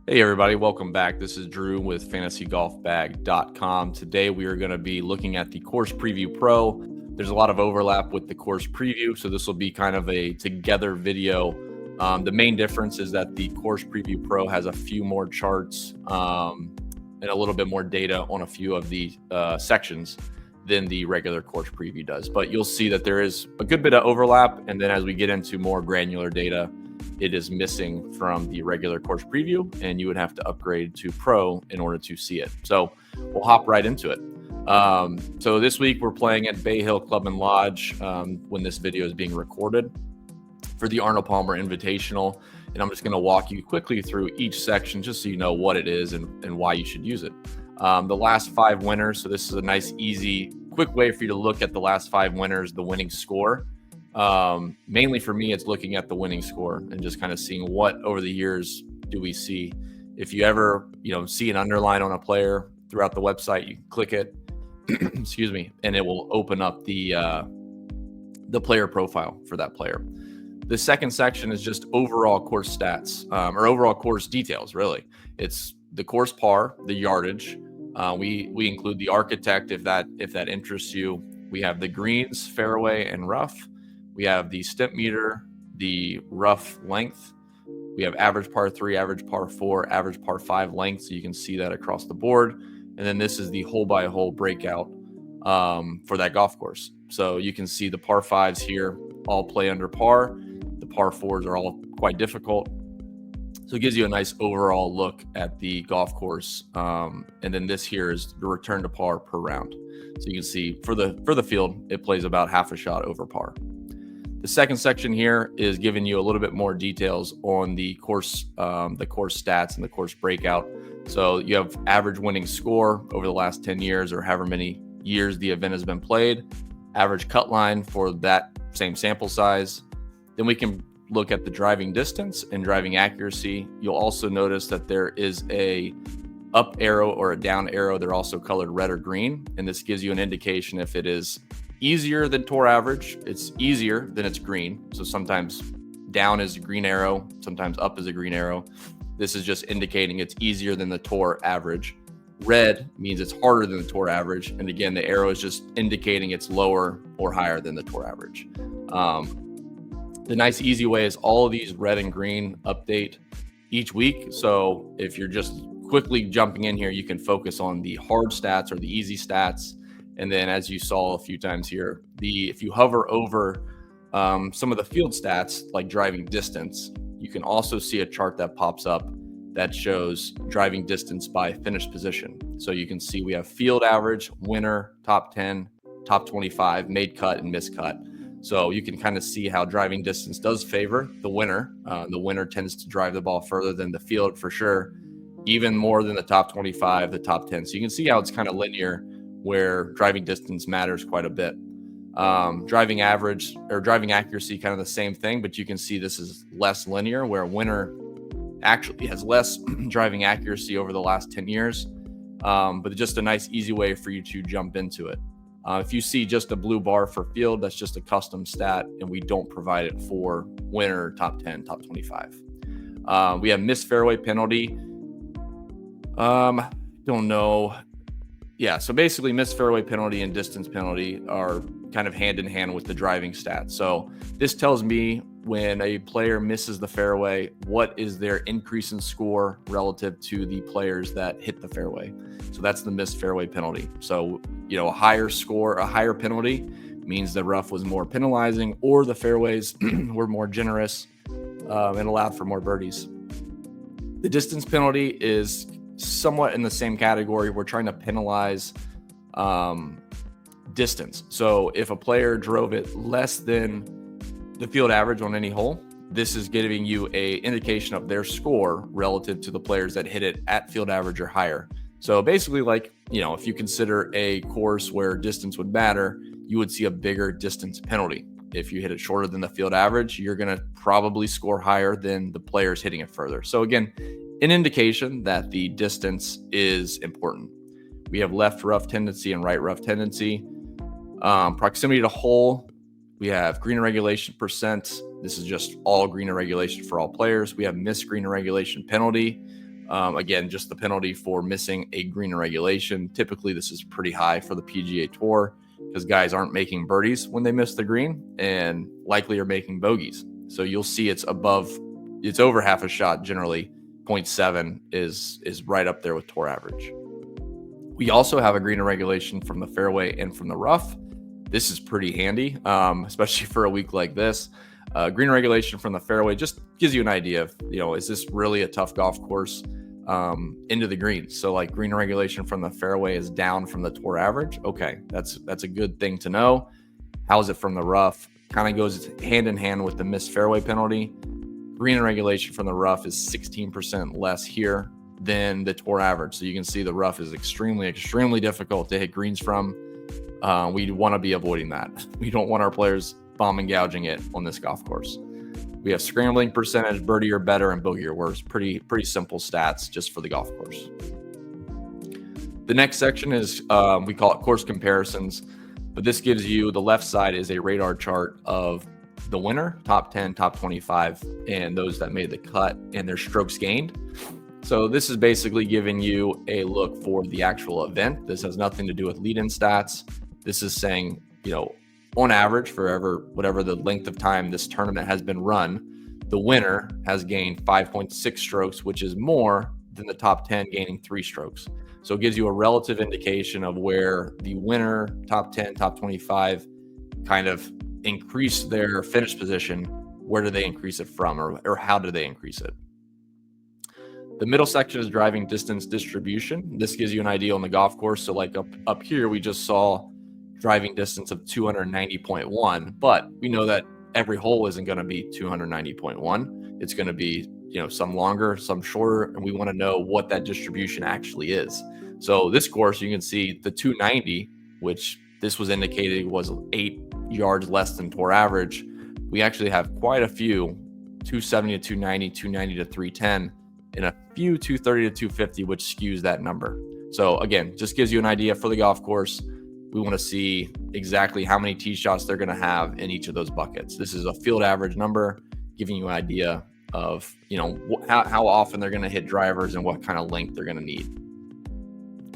Hey everybody, welcome back. This is Drew with fantasygolfbag.com. Today we are going to be looking at the Course Preview Pro. There's a lot of overlap with the Course Preview, so this will be kind of a together video. The main difference is that the Course Preview Pro has a few more charts and a little bit more data on a few of the sections than the regular Course Preview does. But you'll see that there is a good bit of overlap, and then as we get into more granular data, it is missing from the regular Course Preview, and you would have to upgrade to Pro in order to see it. So we'll hop right into it. So this week we're playing at Bay Hill Club and Lodge when this video is being recorded for the Arnold Palmer Invitational. And I'm just going to walk you quickly through each section just so you know what it is and why you should use it. The last 5 winners. So this is a nice, easy, quick way for you to look at the last 5 winners, the winning score. Mainly for me, it's looking at the winning score and just kind of seeing what over the years do we see. If you ever, see an underline on a player throughout the website, you can click it, excuse me, and it will open up the player profile for that player. The second section is just overall course stats, or overall course details, really. It's the course par, the yardage. We include the architect if that interests you. We have the greens, fairway, and rough. We have the Stimpmeter, the rough length. We have average par 3, average par 4, average par 5 length. So you can see that across the board. And then this is the hole by hole breakout for that golf course. So you can see the par 5s here all play under par. The par 4s are all quite difficult. So it gives you a nice overall look at the golf course. And then this here is the return to par per round. So you can see for the field, it plays about half a shot over par. The second section here is giving you a little bit more details on the course stats and the course breakout. So you have average winning score over the last 10 years or however many years the event has been played, average cut line for that same sample size. Then we can look at the driving distance and driving accuracy. You'll also notice that there is a up arrow or a down arrow. They're also colored red or green, and this gives you an indication if it is easier than tour average. It's easier than it's green. So sometimes down is a green arrow, sometimes up is a green arrow. This is just indicating it's easier than the tour average. Red means it's harder than the tour average. And again, the arrow is just indicating it's lower or higher than the tour average. The nice easy way is all of these red and green update each week. So if you're just quickly jumping in here, you can focus on the hard stats or the easy stats. And then as you saw a few times here, if you hover over some of the field stats like driving distance, you can also see a chart that pops up that shows driving distance by finish position. So you can see we have field average, winner, top 10, top 25, made cut and missed cut. So you can kind of see how driving distance does favor the winner. The winner tends to drive the ball further than the field for sure, even more than the top 25, the top 10. So you can see how it's kind of linear, where driving distance matters quite a bit. Driving average or driving accuracy, kind of the same thing, but you can see this is less linear, where winner actually has less driving accuracy over the last 10 years. But just a nice, easy way for you to jump into it. If you see just a blue bar for field, that's just a custom stat, and we don't provide it for winner, top 10, top 25. We have missed fairway penalty. Don't know. Yeah, so basically missed fairway penalty and distance penalty are kind of hand in hand with the driving stats. So this tells me when a player misses the fairway, what is their increase in score relative to the players that hit the fairway. So that's the missed fairway penalty. So, a higher score, a higher penalty means the rough was more penalizing or the fairways were more generous and allowed for more birdies. The distance penalty is somewhat in the same category. We're trying to penalize distance. So if a player drove it less than the field average on any hole, this is giving you a indication of their score relative to the players that hit it at field average or higher. So basically, if you consider a course where distance would matter, you would see a bigger distance penalty. If you hit it shorter than the field average, you're going to probably score higher than the players hitting it further. So again, an indication that the distance is important. We have left rough tendency and right rough tendency. Proximity to hole, we have green irregulation percent. This is just all green irregulation for all players. We have missed green irregulation penalty. Again, just the penalty for missing a green in regulation. Typically, this is pretty high for the PGA Tour because guys aren't making birdies when they miss the green and likely are making bogeys. So you'll see it's over half a shot generally. 0.7 is right up there with tour average. We also have a green in regulation from the fairway and from the rough. This is pretty handy, especially for a week like this. Green regulation from the fairway just gives you an idea of, is this really a tough golf course into the green? So like green regulation from the fairway is down from the tour average. Okay, that's a good thing to know. How is it from the rough? Kind of goes hand in hand with the missed fairway penalty. Green regulation from the rough is 16% less here than the tour average. So you can see the rough is extremely, extremely difficult to hit greens from. We want to be avoiding that. We don't want our players bomb and gouging it on this golf course. We have scrambling percentage, birdie or better, and bogey or worse. Pretty simple stats just for the golf course. The next section is, we call it course comparisons, but this gives you, the left side is a radar chart of the winner, top 10, top 25, and those that made the cut and their strokes gained. So this is basically giving you a look for the actual event. This has nothing to do with lead-in stats. This is saying, on average, whatever the length of time this tournament has been run, the winner has gained 5.6 strokes, which is more than the top 10 gaining 3 strokes. So it gives you a relative indication of where the winner, top 10, top 25, kind of increase their finish position. Where do they increase it from, or how do they increase it? The middle section is driving distance distribution. This gives you an idea on the golf course. So like up here, we just saw driving distance of 290.1, but we know that every hole isn't going to be 290.1. It's going to be, some longer, some shorter, and we want to know what that distribution actually is. So this course, you can see the 290, which this was indicated was 8 yards less than tour average. We actually have quite a few 270 to 290, 290 to 310, and a few 230 to 250, which skews that number. So again, just gives you an idea for the golf course. We want to see exactly how many tee shots they're going to have in each of those buckets. This is a field average number, giving you an idea of, how often they're going to hit drivers and what kind of length they're going to need.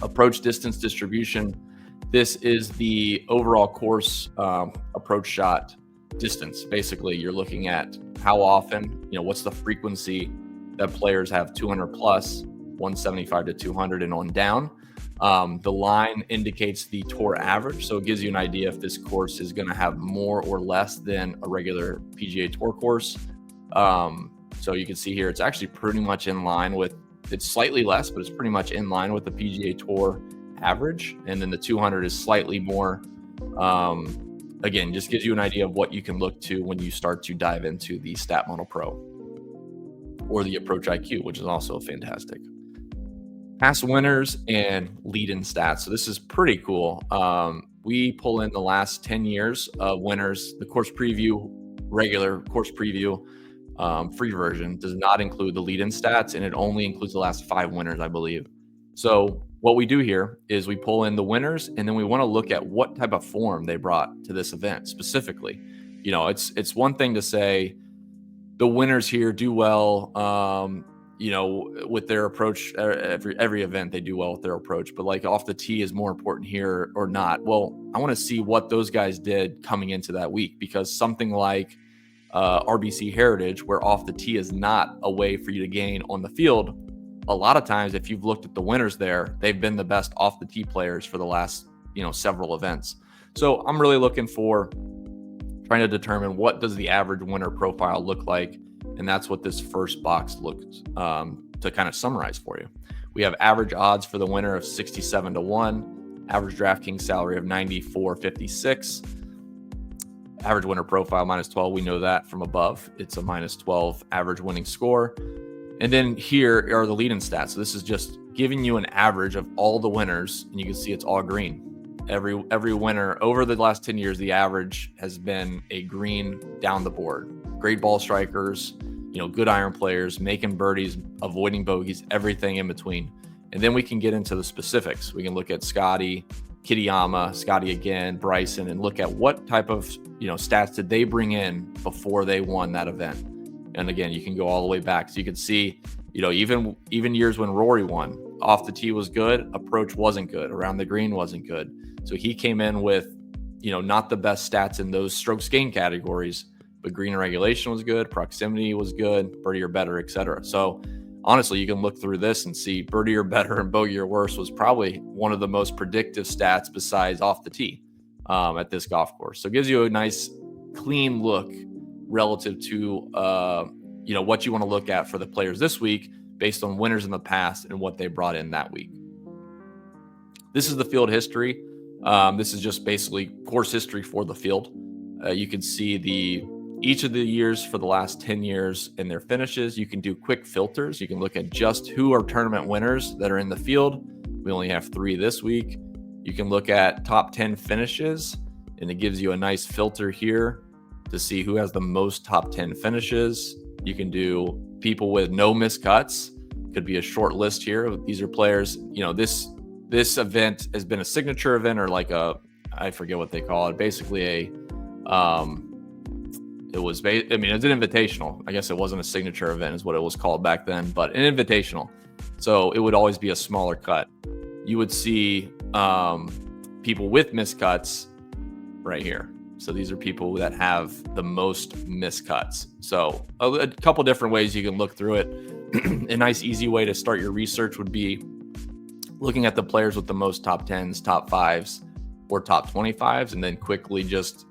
Approach distance distribution. This is the overall course approach shot distance. Basically, you're looking at how often, what's the frequency that players have 200 plus, 175 to 200 and on down. The line indicates the tour average, so it gives you an idea if this course is going to have more or less than a regular PGA Tour course. So you can see here, it's actually pretty much in line with, it's slightly less, but it's pretty much in line with the PGA Tour average. And then the 200 is slightly more. Again, just gives you an idea of what you can look to when you start to dive into the Stat Model Pro or the Approach IQ, which is also fantastic. Past winners and lead-in stats. So this is pretty cool. We pull in the last 10 years of winners. The course preview, regular course preview, free version does not include the lead-in stats, and it only includes the last 5 winners, I believe. So what we do here is we pull in the winners, and then we want to look at what type of form they brought to this event specifically. It's one thing to say the winners here do well, with their approach. Every event they do well with their approach, but like off the tee is more important here or not. Well, I want to see what those guys did coming into that week, because something like RBC Heritage, where off the tee is not a way for you to gain on the field, a lot of times if you've looked at the winners there, they've been the best off the tee players for the last several events. So I'm really looking for trying to determine what does the average winner profile look like, and that's what this first box looks to kind of summarize for you. We have average odds for the winner of 67 to 1, average DraftKings salary of 94.56. Average winner profile -12. We know that from above. It's a -12 average winning score. And then here are the lead-in stats. So this is just giving you an average of all the winners, and you can see it's all green. Every winner over the last 10 years, the average has been a green down the board. Great ball strikers, good iron players, making birdies, avoiding bogeys, everything in between. And then we can get into the specifics. We can look at Scotty, Kitayama, Scotty again, Bryson, and look at what type of stats did they bring in before they won that event. And again, you can go all the way back. So you can see Even years when Rory won, off the tee was good, approach wasn't good, around the green wasn't good. So he came in with, not the best stats in those strokes gained categories, but green and regulation was good, proximity was good, birdie or better, etc. So honestly, you can look through this and see birdie or better and bogey or worse was probably one of the most predictive stats besides off the tee at this golf course. So it gives you a nice clean look relative to what you want to look at for the players this week based on winners in the past and what they brought in that week. This is the field history. This is just basically course history for the field. You can see each of the years for the last 10 years and their finishes. You can do quick filters. You can look at just who are tournament winners that are in the field. We only have 3 this week. You can look at top 10 finishes, and it gives you a nice filter here to see who has the most top 10 finishes. You can do people with no missed cuts. Could be a short list here. These are players, this event has been a signature event, or like I forget what they call it. Basically it was an invitational. I guess it wasn't a signature event is what it was called back then, but an invitational. So it would always be a smaller cut. You would see people with missed cuts right here. So these are people that have the most missed cuts. So a couple different ways you can look through it. A nice easy way to start your research would be looking at the players with the most top 10s, top 5s, or top 25s, and then quickly just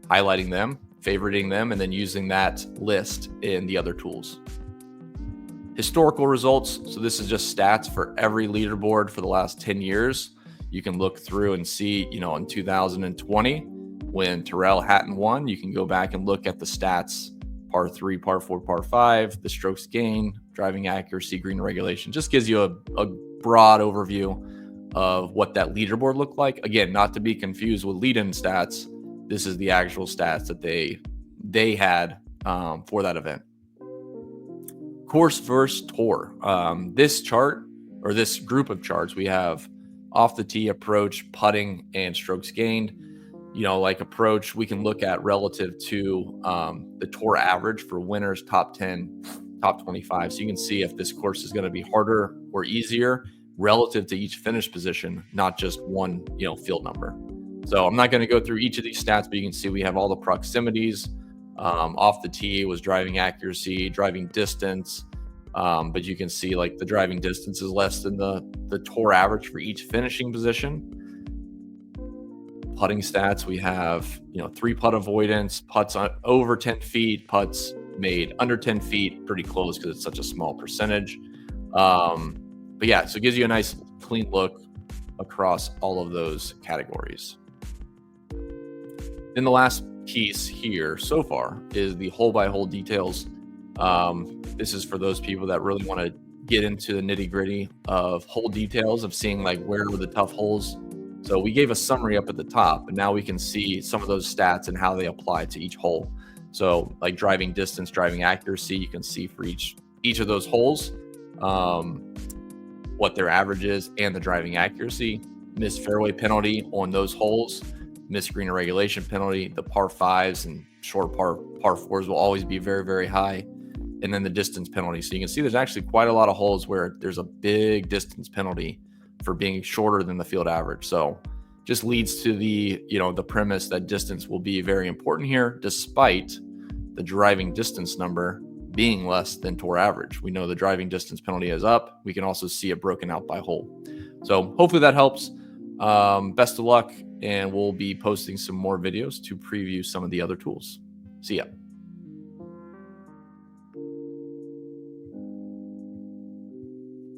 highlighting them, favoriting them, and then using that list in the other tools. Historical results. So this is just stats for every leaderboard for the last 10 years. You can look through and see, in 2020, when Tyrrell Hatton won, you can go back and look at the stats, par 3, par 4, par 5, the strokes gained, driving accuracy, green regulation. Just gives you a broad overview of what that leaderboard looked like. Again, not to be confused with lead-in stats. This is the actual stats that they had for that event. Course versus tour. This chart, or this group of charts, we have off the tee, approach, putting, and strokes gained. Like approach, we can look at relative to the tour average for winners, top 10, top 25. So you can see if this course is going to be harder or easier relative to each finish position, not just one, field number. So I'm not going to go through each of these stats, but you can see we have all the proximities. Off the tee was driving accuracy, driving distance. But you can see like the driving distance is less than the tour average for each finishing position. Putting stats, we have 3-putt avoidance, putts on over 10 feet, putts made under 10 feet, pretty close because it's such a small percentage. But yeah, so it gives you a nice clean look across all of those categories. Then the last piece here so far is the hole by hole details. This is for those people that really want to get into the nitty gritty of hole details, of seeing like where were the tough holes. So we gave a summary up at the top, and now we can see some of those stats and how they apply to each hole. So like driving distance, driving accuracy, you can see for each of those holes what their average is and the driving accuracy. Missed fairway penalty on those holes, missed green and regulation penalty. The par 5s and short par 4s will always be very, very high. And then the distance penalty. So you can see there's actually quite a lot of holes where there's a big distance penalty for being shorter than the field average. So just leads to the premise that distance will be very important here, despite the driving distance number being less than tour average. We know the driving distance penalty is up. We can also see it broken out by hole. So hopefully that helps. Best of luck, and we'll be posting some more videos to preview some of the other tools. See ya.